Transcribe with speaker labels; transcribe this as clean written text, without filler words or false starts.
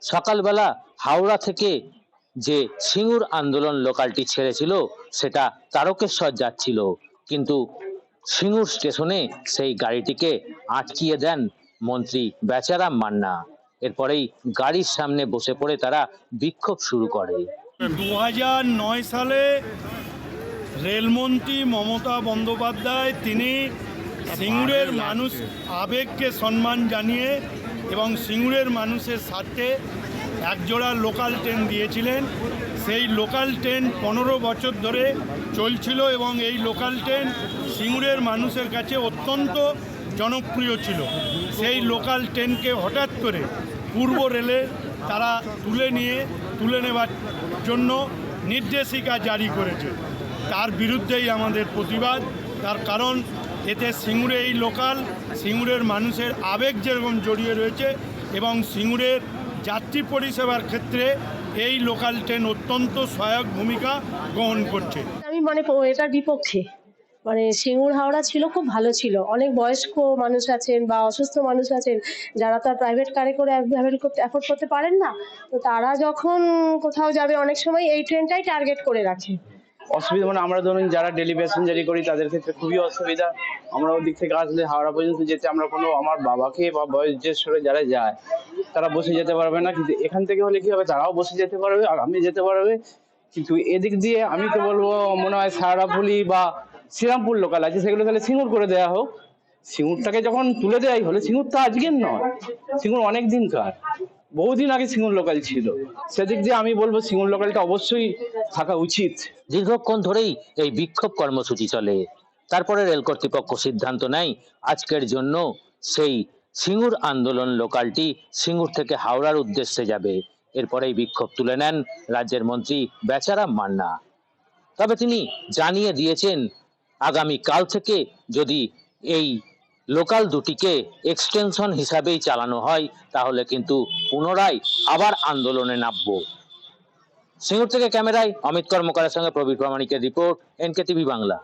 Speaker 1: সকালবেলা হাওড়া থেকে যে সিঙ্গুর আন্দোলন লোকালটি ছেড়েছিল সেটা তারকেশ্বর যাচ্ছিল, কিন্তু সিঙ্গুর স্টেশনে সেই গাড়িটিকে আটকিয়ে দেন মন্ত্রী বেচারাম মান্না। এরপরেই গাড়ির সামনে বসে পড়ে তারা বিক্ষোভ শুরু করে।
Speaker 2: 2009 সালে রেলমন্ত্রী মমতা বন্দ্যোপাধ্যায় তিনি সিঙ্গুরের মানুষ আবেগকে সম্মান জানিয়ে এবং সিঙ্গুরের মানুষের স্বার্থে একজোড়া লোকাল ট্রেন দিয়েছিলেন। সেই লোকাল ট্রেন 15 বছর ধরে চলছিল এবং এই লোকাল ট্রেন সিঙ্গুরের মানুষের কাছে অত্যন্ত জনপ্রিয় ছিল। সেই লোকাল ট্রেনকে হঠাৎ করে পূর্ব রেলে তারা তুলে নেবার জন্য নির্দেশিকা জারি করেছে। তার বিরুদ্ধেই আমাদের প্রতিবাদ। তার কারণ এতে সিঙ্গুরে এই লোকাল সিঙ্গুরের মানুষের আবেগ যেরকম জড়িয়ে রয়েছে এবং সিঙ্গুরের যাত্রী পরিষেবার ক্ষেত্রে এই লোকাল ট্রেন অত্যন্ত সহায়ক ভূমিকা গ্রহণ করছে।
Speaker 3: আমি এটার বিপক্ষে। সিঙ্গুর হাওড়া ছিল খুব ভালো ছিল। অনেক বয়স্ক মানুষ আছেন বা অসুস্থ মানুষ আছেন যারা তার প্রাইভেট কারে করে অ্যাফোর্ড করতে পারেন না, তো তারা যখন কোথাও যাবে অনেক সময় এই ট্রেনটাই টার্গেট করে রাখে।
Speaker 4: অসুবিধা আমরা ধরুন যারা ডেলি প্যাসেঞ্জারি করি তাদের ক্ষেত্রে খুবই অসুবিধা। আমরা ওদিক থেকে আসলে হাওড়া পর্যন্ত যেতে আমরা আমার বাবাকে বা বয়োজ্যেষ্ঠ যারা যায় তারা বসে যেতে পারবে না, কিন্তু এখান থেকে হলে কি হবে, তারাও বসে যেতে পারবে আর আমি যেতে পারবে। কিন্তু এদিক দিয়ে আমি তো বলবো মনে হয় সারাপুলি বা শ্রীরামপুর লোকাল আছে সেগুলো তাহলে সিঙ্গুর করে দেওয়া হোক। সিঙ্গুরটাকে যখন তুলে দেওয়াই হলো, সিঙ্গুর তো আজকের নয়, সিঙ্গুর অনেক দিনকার, বহুদিন আগে সিঙ্গুর লোকাল ছিল। সেদিক দিয়ে আমি বলবো সিঙ্গুর লোকালটা অবশ্যই থাকা উচিত।
Speaker 1: দীর্ঘক্ষণ ধরেই এই বিক্ষোভ কর্মসূচি চলে। তারপরে রেল কর্তৃপক্ষ সিদ্ধান্ত নেয় আজকের জন্য সেই সিঙ্গুর আন্দোলন লোকালটি সিঙ্গুর থেকে হাওড়ার উদ্দেশ্যে যাবে। এরপরেই বিক্ষোভ তুলে নেন রাজ্যের মন্ত্রী বেচারাম মান্না। তবে তিনি জানিয়ে দিয়েছেন আগামী কাল থেকে যদি এই লোকাল দুটিকে এক্সটেনশন হিসাবেই চালানো হয় তাহলে কিন্তু পুনরায় আবার আন্দোলনে নামবো। সিঙ্গুর থেকে ক্যামেরায় অমিত কর্মকারের সঙ্গে প্রবীর প্রামাণিকের রিপোর্ট, NK TV বাংলা।